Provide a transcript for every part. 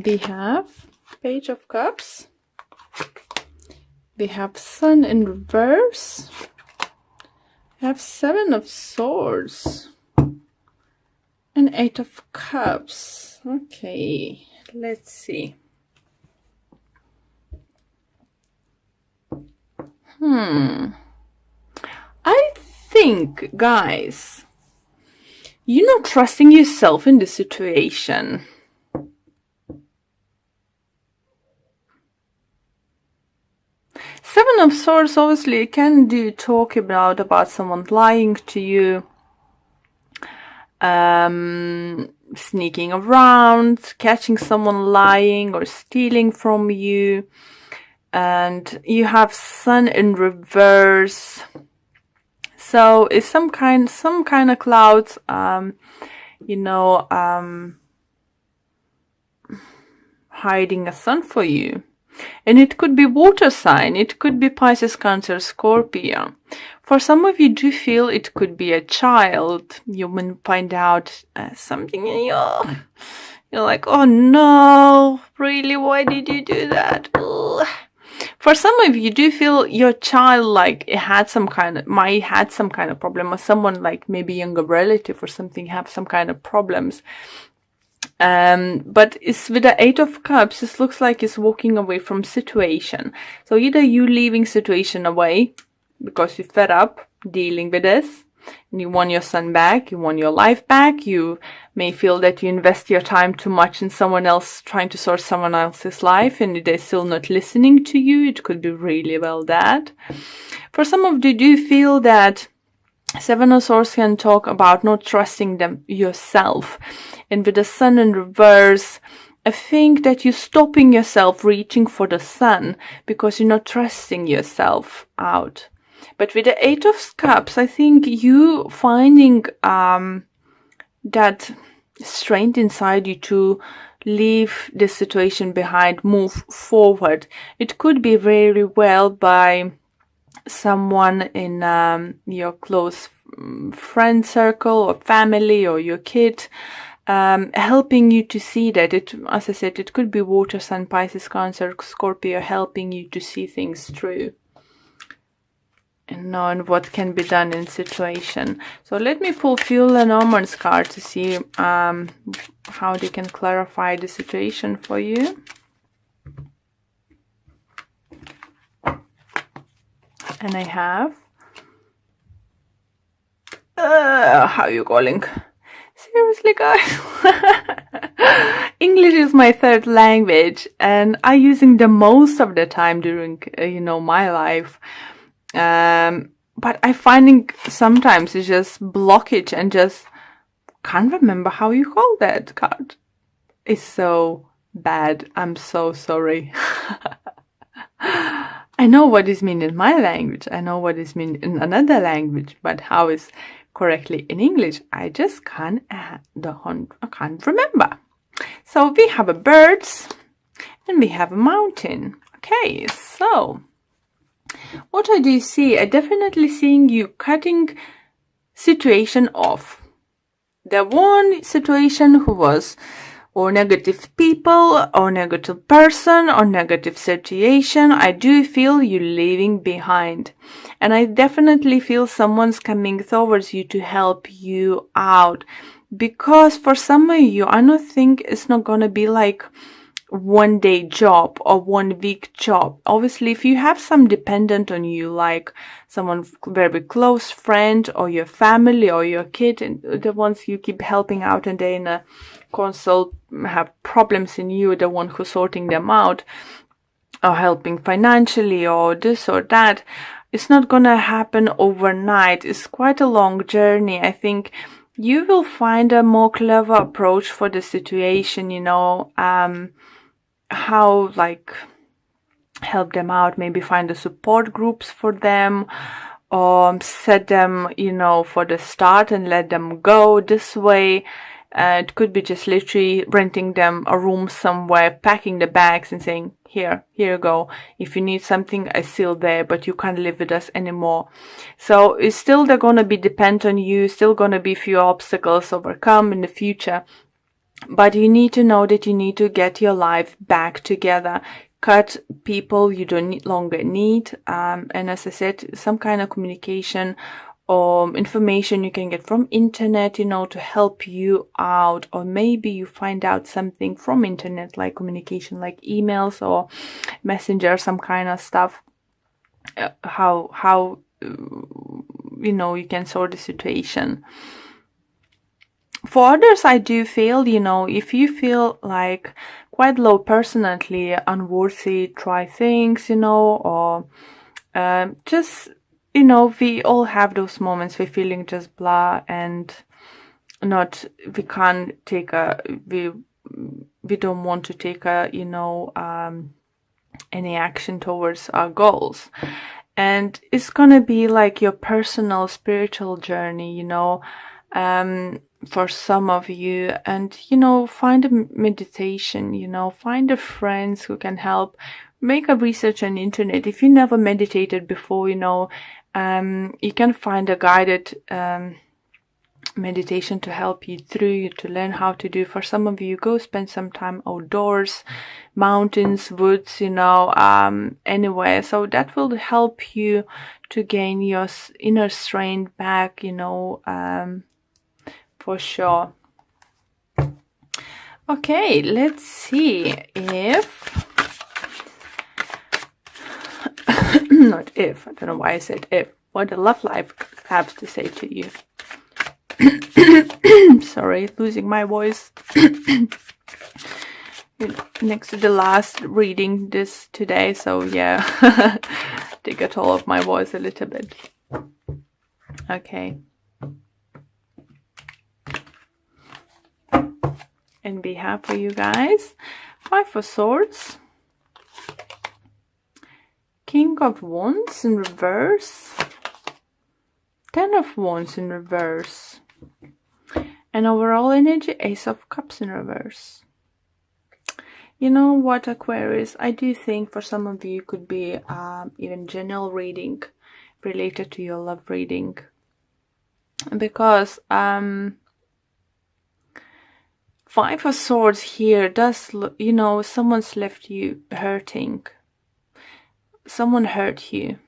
We have Page of Cups. We have Sun in reverse. We have Seven of Swords. And Eight of Cups. Okay, let's see. I think, guys, you're not trusting yourself in the situation. Seven of Swords obviously can talk about someone lying to you, sneaking around, catching someone lying or stealing from you. And you have Sun in reverse. So it's some kind of clouds, hiding a sun for you. And it could be water sign, it could be Pisces, Cancer, Scorpio. For some of you do feel it could be a child. You will find out something in you're like, oh no, really, why did you do that? Ugh. For some of you do feel your child might had some kind of problem, or someone like maybe younger relative or something have some kind of problems. But it's with the Eight of Cups, it looks like it's walking away from situation. So either you leaving situation away because you're fed up dealing with this, and you want your son back, you want your life back, you may feel that you invest your time too much in someone else, trying to sort someone else's life, and they're still not listening to you. It could be really well that. For some of you do feel that Seven of Swords can talk about not trusting them yourself. And with the Sun in reverse, I think that you're stopping yourself reaching for the sun because you're not trusting yourself out. But with the Eight of Cups, I think you finding that strength inside you to leave this situation behind, move forward. It could be very well by someone in your close friend circle or family or your kid, helping you to see that. As I said, it could be water, Sun, Pisces, Cancer, Scorpio, helping you to see things through and knowing what can be done in situation. So let me pull few Lenormand's card to see how they can clarify the situation for you. And I have how are you calling? Seriously, guys. English is my third language, and I using the most of the time during my life. But I finding sometimes it's just blockage and just can't remember how you call that card. It's so bad. I'm so sorry. I know what is mean in my language. I know what is mean in another language, but how is correctly in English, I just can't remember. So we have a birds and we have a mountain. Okay, so what I do see, I definitely seeing you cutting situation off. The one situation who was or negative people or negative person or negative situation, I do feel you leaving behind. And I definitely feel someone's coming towards you to help you out. Because for some of you, I don't think it's not going to be like one day job or 1 week job. Obviously, if you have some dependent on you, like someone very close friend or your family or your kid, and the ones you keep helping out and they in a consult have problems in you, the one who's sorting them out or helping financially or this or that, it's not gonna happen overnight. It's quite a long journey. I think you will find a more clever approach for the situation, how help them out, maybe find the support groups for them, or set them, for the start and let them go this way. It could be just literally renting them a room somewhere, packing the bags and saying, here you go. If you need something, I'm still there, but you can't live with us anymore. So it's still they're going to be dependent on you, still going to be few obstacles overcome in the future. But you need to know that you need to get your life back together. Cut people you don't longer need. And as I said, some kind of communication or information you can get from internet, you know, to help you out. Or maybe you find out something from internet, like communication, like emails or messenger, some kind of stuff. How you know, you can sort the situation. For others, I do feel, you know, if you feel like quite low personally, unworthy, try things, you know, or just, you know, we all have those moments we're feeling just blah and we can't take we don't want to take you know, any action towards our goals. And it's gonna be like your personal spiritual journey, you know, for some of you. And, you know, find a meditation, you know, find a friends who can help. Make a research on the internet. If you never meditated before, you know, you can find a guided meditation to help you through, to learn how to do. For some of you, go spend some time outdoors, mountains, woods, you know, anywhere. So that will help you to gain your inner strength back, you know, for sure. Okay, let's see if not if, I don't know why I said if, what the love life has to say to you. Sorry, losing my voice. Next to the last reading this today, so yeah, to get all of my voice a little bit. Okay. And behalf for you guys, 5 of Swords, King of Wands in reverse, 10 of Wands in reverse, and overall energy, Ace of Cups in reverse. You know what, Aquarius, I do think for some of you could be even general reading related to your love reading, because 5 of Swords here does, you know, someone's left you hurting. Someone hurt you.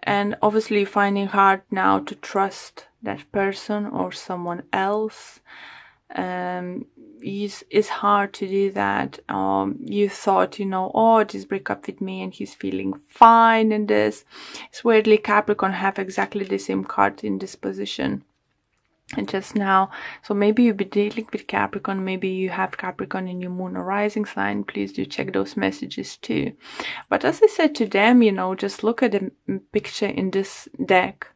And obviously finding hard now to trust that person or someone else. It's hard to do that. You thought, you know, oh, just break up with me and he's feeling fine in this. It's weirdly Capricorn have exactly the same card in this position. And just now, so maybe you'll be dealing with Capricorn, maybe you have Capricorn in your moon or rising sign. Please do check those messages too. But as I said to them, you know, just look at the picture in this deck.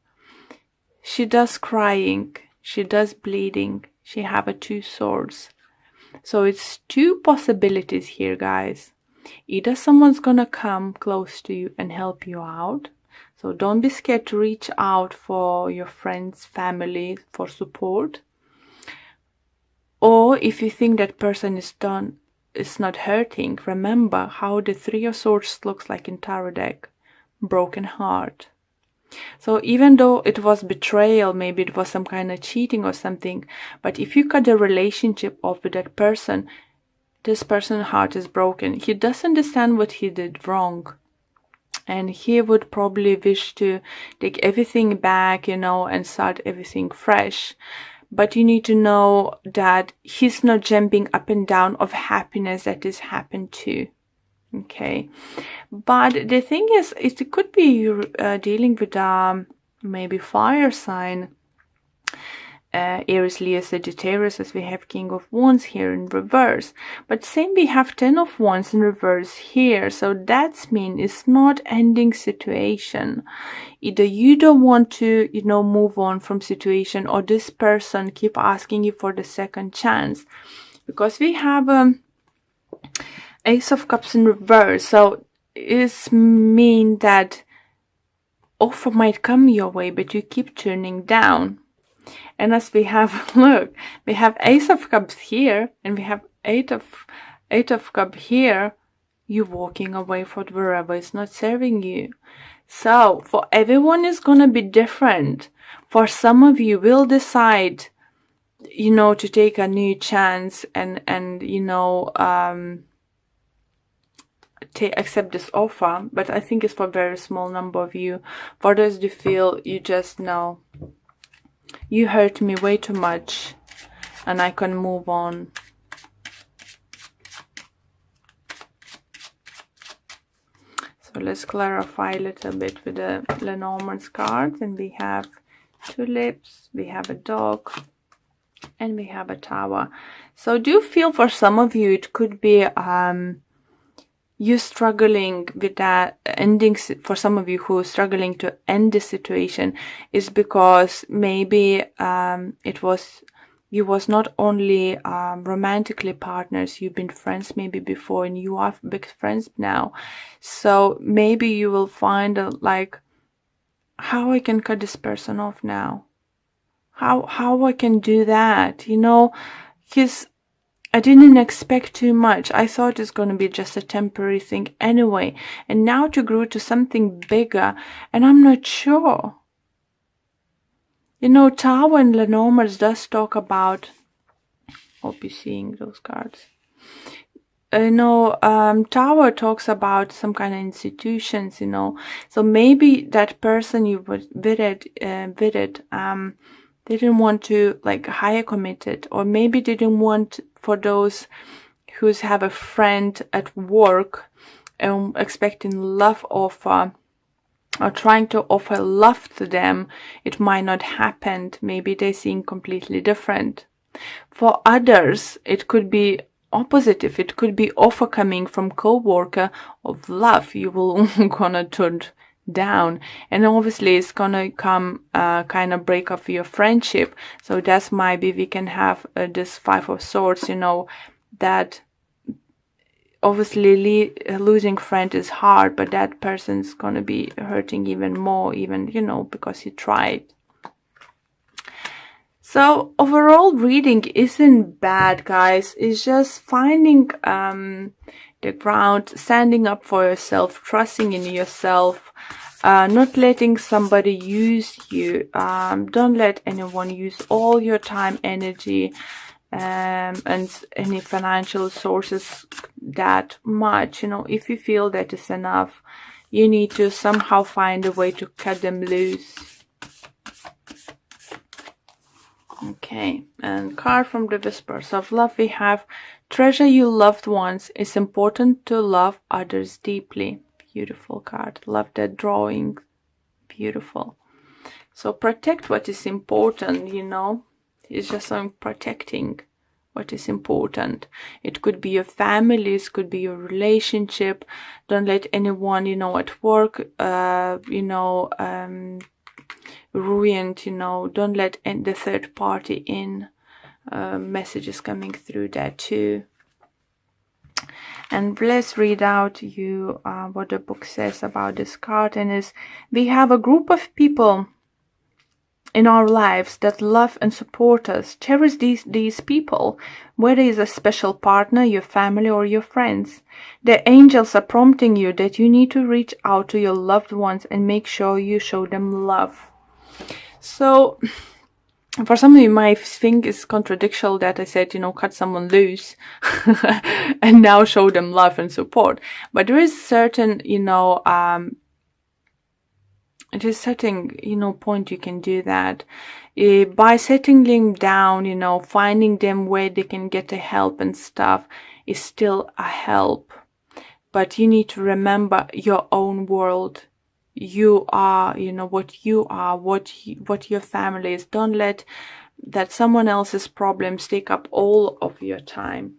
She does crying, she does bleeding, she have a 2 swords. So it's 2 possibilities here, guys. Either someone's gonna come close to you and help you out. So don't be scared to reach out for your friends, family, for support. Or if you think that person is not hurting, remember how the 3 of Swords looks like in tarot deck. Broken heart. So even though it was betrayal, maybe it was some kind of cheating or something, but if you cut the relationship off with that person, this person's heart is broken. He doesn't understand what he did wrong. And he would probably wish to take everything back, you know, and start everything fresh. But you need to know that he's not jumping up and down of happiness that has happened to. Okay. But the thing is, it could be dealing with maybe fire sign. Aries, Leo, Sagittarius, as we have King of Wands here in reverse. But same, we have 10 of Wands in reverse here. So that's mean it's not ending situation. Either you don't want to, you know, move on from situation, or this person keep asking you for the second chance. Because we have Ace of Cups in reverse. So it's mean that offer might come your way, but you keep turning down. And as we have, look, we have Ace of Cups here, and we have Eight of Cups here. You walking away from wherever is not serving you. So for everyone, it's gonna be different. For some of you will decide you know, to take a new chance and you know, accept this offer. But I think it's for a very small number of you. For those who feel you just know, you hurt me way too much and I can move on. So let's clarify a little bit with the Lenormand's cards. And we have tulips, we have a dog, and we have a tower. So do feel for some of you it could be you struggling with that ending. For some of you who are struggling to end the situation is because maybe you was not only romantically partners, you've been friends maybe before and you are big friends now. So maybe you will find like, how I can cut this person off now, how I can do that, you know, because I didn't expect too much. I thought it's going to be just a temporary thing anyway. And now to grow to something bigger. And I'm not sure. You know, Tower and Lenormand does talk about... Hope you're seeing those cards. You know, Tower talks about some kind of institutions, you know. So maybe that person you were with it, didn't want to like hire committed, or maybe didn't want for those who have a friend at work and expecting love offer or trying to offer love to them. It might not happen. Maybe they're seeing completely different. For others, it could be opposite. If it could be offer coming from co-worker of love, you will gonna turn down, and obviously it's gonna come kind of break off your friendship. So that's maybe we can have this Five of Swords, you know, that obviously losing friend is hard, but that person's gonna be hurting even more, even, you know, because he tried. So overall reading isn't bad, guys. It's just finding the ground, standing up for yourself, trusting in yourself, not letting somebody use you. Don't let anyone use all your time, energy, and any financial sources that much. You know, if you feel that is enough, you need to somehow find a way to cut them loose. Okay, and card from the Whispers of Love, we have treasure your loved ones. It's important to love others deeply. Beautiful card. Love that drawing. Beautiful. So protect what is important, you know. It's just some protecting what is important. It could be your family, it could be your relationship. Don't let anyone, you know, at work, you know, ruined, you know. Don't let the third party in. Messages coming through that too. And let's read out you what the book says about this card. And is we have a group of people in our lives that love and support us. Cherish these people, whether it's a special partner, your family, or your friends. The angels are prompting you that you need to reach out to your loved ones and make sure you show them love. So for some of you might think it's contradictory that I said, you know, cut someone loose and now show them love and support. But there is certain, you know, it is certain, you know, point you can do that. By settling them down, you know, finding them where they can get the help and stuff is still a help. But you need to remember your own world. You are, you know, what you are, what your family is. Don't let that someone else's problems take up all of your time.